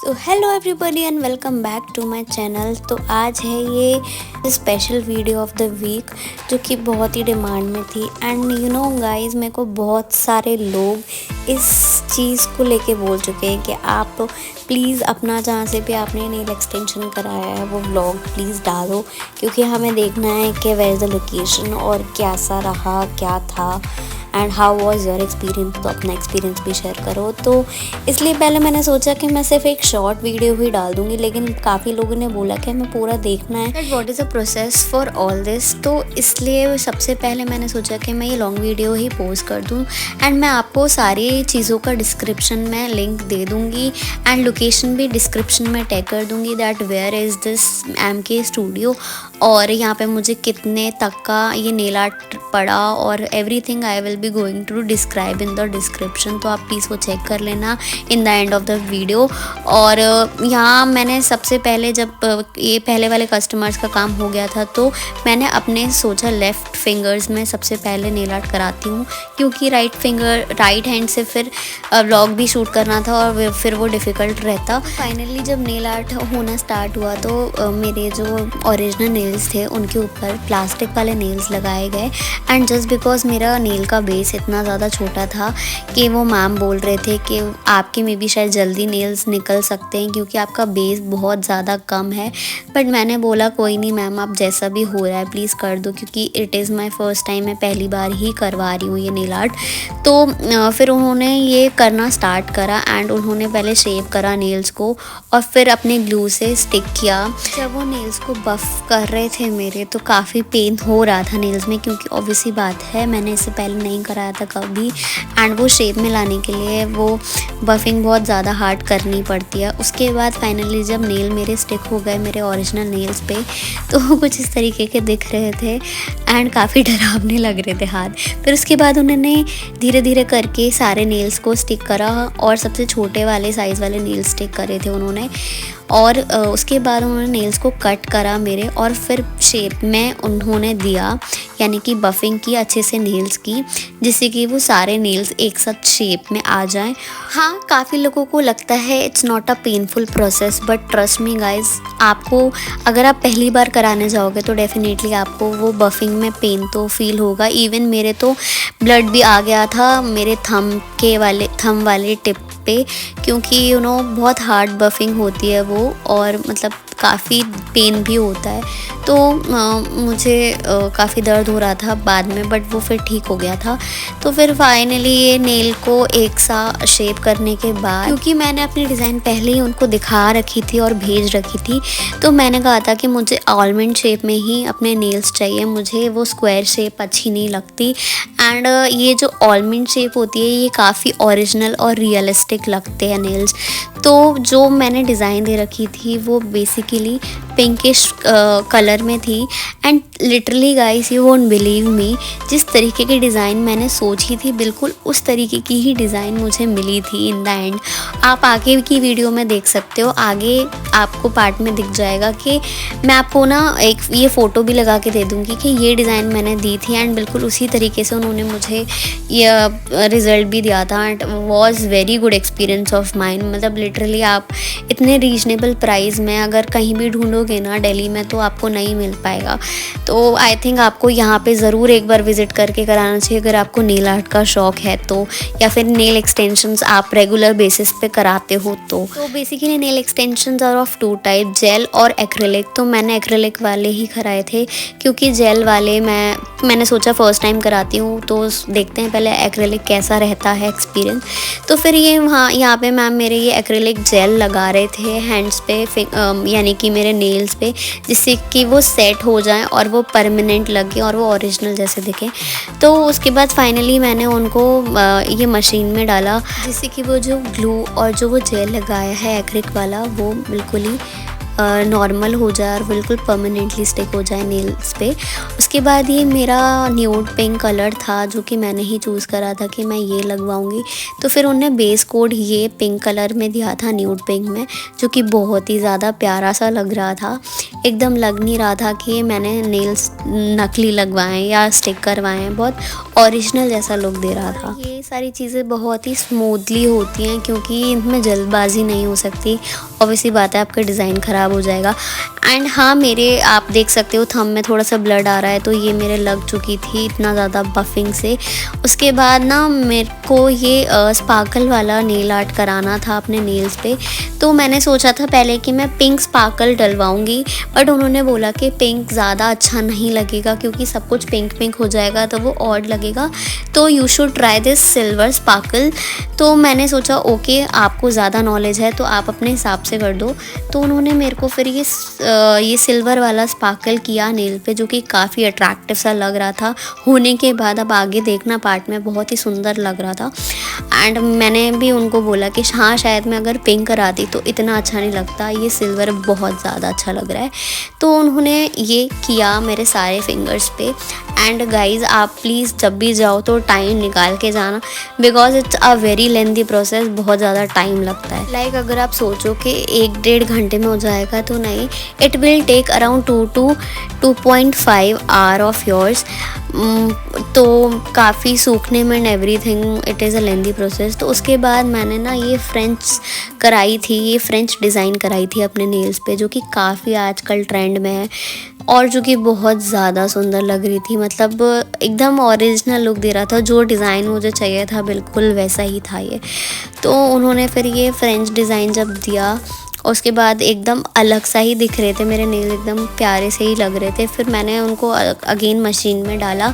So hello everybody and welcome back to my channel. तो आज है ये special video of the week जो कि बहुत ही डिमांड में थी। एंड यू नो गाइस, मेरे को बहुत सारे लोग इस चीज़ को लेके बोल चुके हैं कि आप प्लीज़ अपना जहाँ से भी आपने नेल एक्सटेंशन कराया है वो व्लॉग प्लीज़ डालो, क्योंकि हमें देखना है कि वेयर इज़ द लोकेशन और कैसा रहा, क्या था and how was your experience. तो अपना एक्सपीरियंस भी शेयर करो। तो इसलिए पहले मैंने सोचा कि मैं सिर्फ एक शॉर्ट वीडियो ही डाल दूँगी, लेकिन काफ़ी लोगों ने बोला कि हमें पूरा देखना है that what is the process for all this. तो इसलिए सबसे पहले मैंने सोचा कि मैं ये लॉन्ग वीडियो ही पोस्ट कर दूँ एंड मैं आपको सारी चीज़ों का डिस्क्रिप्शन में लिंक दे दूँगी एंड लोकेशन भी डिस्क्रिप्शन में टैग कर दूँगी that where is this MK studio और यहाँ पे मुझे कितने तक का ये नेल आर्ट पड़ा और everything I will be going to describe in the description. तो आप प्लीज़ वो चेक कर लेना in the end of the video. और यहाँ मैंने सबसे पहले जब ये पहले वाले कस्टमर्स का काम हो गया था तो मैंने अपने सोचा लेफ़्ट फिंगर्स में सबसे पहले नेल आर्ट कराती हूँ, क्योंकि राइट हैंड से फिर व्लॉग भी शूट करना था और फिर वो डिफ़िकल्ट रहता। फाइनली जब नेल आर्ट होना स्टार्ट हुआ तो मेरे जो ओरिजिनल नेल्स थे उनके ऊपर प्लास्टिक वाले नेल्स लगाए गए एंड जस्ट बिकॉज मेरा नेल का बेस इतना ज़्यादा छोटा था कि वो मैम बोल रहे थे कि आपके में भी शायद जल्दी नेल्स निकल सकते हैं क्योंकि आपका बेस बहुत ज़्यादा कम है। बट मैंने बोला कोई नहीं मैम, आप जैसा भी हो रहा है प्लीज़ कर दो, क्योंकि it is my first time, मैं पहली बार ही करवा रही हूँ ये नेल आर्ट। तो फिर उन्होंने ये करना स्टार्ट करा एंड उन्होंने पहले शेप करा नेल्स को और फिर अपने ग्लू से स्टिक किया। जब वो नेल्स को बफ़ कर रहे थे मेरे तो काफ़ी पेन हो रहा था नेल्स में, क्योंकि ऑब्वियसली बात है मैंने इससे पहले नहीं कराया था कभी एंड वो शेप में लाने के लिए वो बफिंग बहुत ज़्यादा हार्ड करनी पड़ती है। उसके बाद फाइनली जब नेल मेरे स्टिक हो गए मेरे ओरिजिनल नेल्स पे तो कुछ इस तरीके के दिख रहे थे एंड काफ़ी डरावने लग रहे थे हाथ। फिर उसके बाद उन्होंने धीरे धीरे करके सारे नेल्स को स्टिक करा और सबसे छोटे वाले साइज़ वाले नेल स्टिक करे थे उन्होंने। और उसके बाद उन्होंने नेल्स को कट करा मेरे और फिर शेप में उन्होंने दिया, यानी कि बफिंग की अच्छे से नेल्स की, जिससे कि वो सारे नेल्स एक साथ शेप में आ जाएं। हाँ, काफ़ी लोगों को लगता है it's not a painful process, but trust me guys, आपको अगर आप पहली बार कराने जाओगे तो डेफिनेटली आपको वो बफिंग में पेन तो फील होगा। इवन मेरे तो ब्लड भी आ गया था मेरे थंब वाले टिप पे, क्योंकि यू नो बहुत हार्ड बफिंग होती है वो और मतलब काफ़ी पेन भी होता है। तो मुझे काफ़ी दर्द हो रहा था बाद में, बट वो फिर ठीक हो गया था। तो फिर फाइनली ये नेल को एक सा शेप करने के बाद, क्योंकि मैंने अपनी डिज़ाइन पहले ही उनको दिखा रखी थी और भेज रखी थी, तो मैंने कहा था कि मुझे आलमंड शेप में ही अपने नेल्स चाहिए, मुझे वो स्क्वायर शेप अच्छी नहीं लगती। एंड ये जो आलमंड शेप होती है ये काफ़ी ओरिजिनल और रियलिस्टिक लगते हैं नेल्स। तो जो मैंने डिज़ाइन दे रखी थी वो बेसिकली पिंकिश कलर में थी and literally guys you won't believe me, जिस तरीके की डिज़ाइन मैंने सोची थी बिल्कुल उस तरीके की ही डिज़ाइन मुझे मिली थी इन द एंड। आप आगे की वीडियो में देख सकते हो, आगे आपको पार्ट में दिख जाएगा कि मैं आपको ना एक ये फ़ोटो भी लगा के दे दूँगी कि ये डिज़ाइन मैंने दी थी एंड बिल्कुल उसी तरीके से उन्होंने मुझे ये रिज़ल्ट भी दिया था and was very good experience of mine. मतलब लिटरली आप इतने रीजनेबल प्राइस में अगर कहीं भी ढूंढोगे ना दिल्ली में तो आपको नहीं मिल पाएगा। तो आई थिंक आपको यहाँ पे ज़रूर एक बार विज़िट करके कराना चाहिए अगर आपको नेल आर्ट का शौक़ है तो, या फिर नेल एक्सटेंशंस आप रेगुलर बेसिस पे कराते हो तो basically nail extensions are of 2 type, gel और एक्रेलिक। तो मैंने एक्रेलिक वाले ही कराए थे, क्योंकि जेल वाले मैंने सोचा फर्स्ट टाइम कराती हूँ तो देखते हैं पहले एक्रेलिक कैसा रहता है एक्सपीरियंस। तो फिर ये यहाँ पे मैम मेरे ये एक्रेलिक जेल लगा रहे थे हैंड्स पे, यानी कि मेरे नेल्स पे, जिससे कि वो सेट हो जाए और वो परमानेंट लगे और वो ओरिजिनल जैसे दिखे। तो उसके बाद फाइनली मैंने उनको ये मशीन में डाला, जिससे कि वो जो ग्लू और जो वो जेल लगाया है एक्रिक वाला वो बिल्कुल ही नॉर्मल हो जाए और बिल्कुल परमानेंटली स्टिक हो जाए नेल्स पे। उसके बाद ये मेरा न्यूड पिंक कलर था जो कि मैंने ही चूज़ करा था कि मैं ये लगवाऊंगी। तो फिर उन्होंने बेस कोड ये पिंक कलर में दिया था, न्यूड पिंक में, जो कि बहुत ही ज़्यादा प्यारा सा लग रहा था। एकदम लग नहीं रहा था कि मैंने नेल्स नकली लगवाएं या स्टिक करवाएं, बहुत ओरिजिनल जैसा लुक दे रहा था। ये सारी चीज़ें बहुत ही स्मूथली होती हैं क्योंकि इनमें जल्दबाजी नहीं हो सकती। ऑब्वियसली बात है, आपका डिज़ाइन ख़राब हो जाएगा। एंड हाँ, मेरे आप देख सकते हो थंब में थोड़ा सा ब्लड आ रहा है, तो ये मेरे लग चुकी थी इतना ज़्यादा बफिंग से। उसके बाद ना मेरे को ये स्पार्कल वाला नेल आर्ट कराना था अपने नेल्स पे। तो मैंने सोचा था पहले कि मैं पिंक स्पार्कल डलवाऊंगी, बट उन्होंने बोला कि पिंक ज़्यादा अच्छा नहीं लगेगा क्योंकि सब कुछ पिंक पिंक हो जाएगा तो वो ऑड लगेगा, तो you should try this silver sparkle. तो मैंने सोचा ओके, आपको ज़्यादा नॉलेज है तो आप अपने हिसाब से कर दो। तो उन्होंने मेरे को फिर ये सिल्वर वाला स्पार्कल किया नेल पे, जो कि काफ़ी अट्रैक्टिव सा लग रहा था होने के बाद। अब आगे देखना पार्ट में बहुत ही सुंदर लग रहा था। एंड मैंने भी उनको बोला कि हाँ, शायद मैं अगर पिंक कराती तो इतना अच्छा नहीं लगता, ये सिल्वर बहुत ज़्यादा अच्छा लग रहा है। तो उन्होंने ये किया मेरे सारे फिंगर्स पे। एंड गाइज़, आप प्लीज़ जब भी जाओ तो टाइम निकाल के जाना, because it's a very lengthy process, बहुत ज़्यादा टाइम लगता है। लाइक अगर आप सोचो कि 1-1.5 घंटे में हो जाएगा तो नहीं, it will take around 2 to 2.5 hour of yours. तो काफ़ी सूखने में and everything, it is a lengthy process. तो उसके बाद मैंने ना ये फ्रेंच कराई थी, ये फ्रेंच डिज़ाइन कराई थी अपने नेल्स पे, जो कि काफ़ी आजकल ट्रेंड में है और जो कि बहुत ज़्यादा सुंदर लग रही थी। मतलब एकदम ओरिजिनल लुक दे रहा था, जो डिज़ाइन मुझे चाहिए था बिल्कुल वैसा ही था ये। तो उन्होंने फिर ये फ्रेंच डिज़ाइन जब दिया, उसके बाद एकदम अलग सा ही दिख रहे थे मेरे नेल, एकदम प्यारे से ही लग रहे थे। फिर मैंने उनको अगेन मशीन में डाला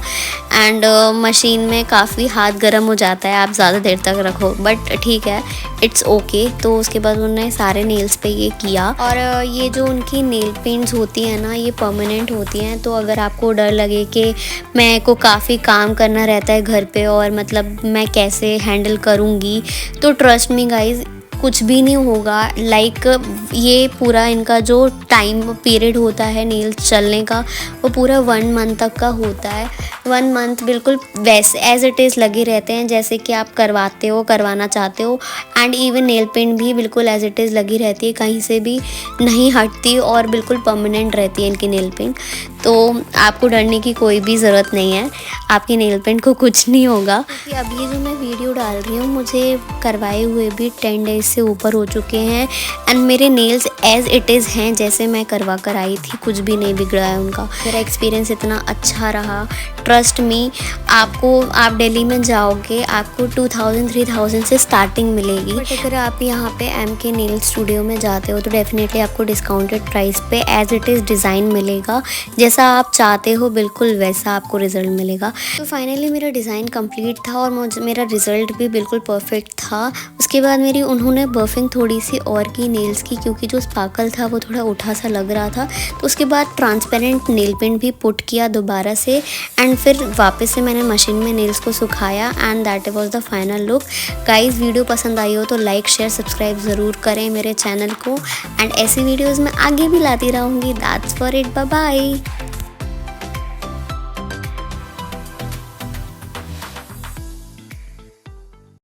एंड मशीन में काफ़ी हाथ गर्म हो जाता है आप ज़्यादा देर तक रखो, बट ठीक है, इट्स ओके। तो उसके बाद उन्होंने सारे नेल्स पे ये किया। और ये जो उनकी नेल पेंट्स होती हैं ना, ये परमानेंट होती हैं। तो अगर आपको डर लगे कि मैं को काफ़ी काम करना रहता है घर पे और मतलब मैं कैसे हैंडल करूँगी, तो ट्रस्ट मी गाइज, कुछ भी नहीं होगा। लाइक ये पूरा इनका जो टाइम पीरियड होता है नेल्स चलने का, वो पूरा 1 मंथ तक का होता है। 1 मंथ बिल्कुल वैसे एज इट इज़ लगे रहते हैं जैसे कि आप करवाना चाहते हो। एंड इवन नेल पेंट भी बिल्कुल एज इट इज़ लगी रहती है, कहीं से भी नहीं हटती और बिल्कुल परमानेंट रहती है इनकी नेल पेंट। तो आपको डरने की कोई भी ज़रूरत नहीं है, आपकी नेल पेंट को कुछ नहीं होगा। क्योंकि अब ये जो मैं वीडियो डाल रही हूँ, मुझे करवाए हुए भी 10 डेज से ऊपर हो चुके हैं एंड मेरे नेल्स एज इट इज़ हैं जैसे मैं करवा कर आई थी, कुछ भी नहीं बिगड़ा है उनका। मेरा एक्सपीरियंस इतना अच्छा रहा, ट्रस्ट मी। आप दिल्ली में जाओगे, आपको 2000-3000 से स्टार्टिंग मिलेगी। बट अगर आप यहाँ पे MK नेल स्टूडियो में जाते हो तो डेफिनेटली आपको डिस्काउंटेड प्राइस पे एज इट इज़ डिज़ाइन मिलेगा, जैसा आप चाहते हो बिल्कुल वैसा आपको रिजल्ट मिलेगा। तो फाइनली मेरा डिज़ाइन कंप्लीट था और मेरा रिजल्ट भी बिल्कुल परफेक्ट था। उसके बाद उन्होंने बर्फिंग थोड़ी सी और की नेल्स की, क्योंकि जो स्पार्कल था वो थोड़ा उठा सा लग रहा था। तो उसके बाद ट्रांसपेरेंट नेल पेंट भी पुट किया दोबारा से एंड फिर वापस से मैंने मशीन में नेल्स को सुखाया and that was the final look. Guys, video पसंद आई हो तो लाइक शेयर सब्सक्राइब ज़रूर करें मेरे चैनल को एंड ऐसी वीडियोज़ मैं आगे भी लाती रहूँगी। That's for it, bye bye.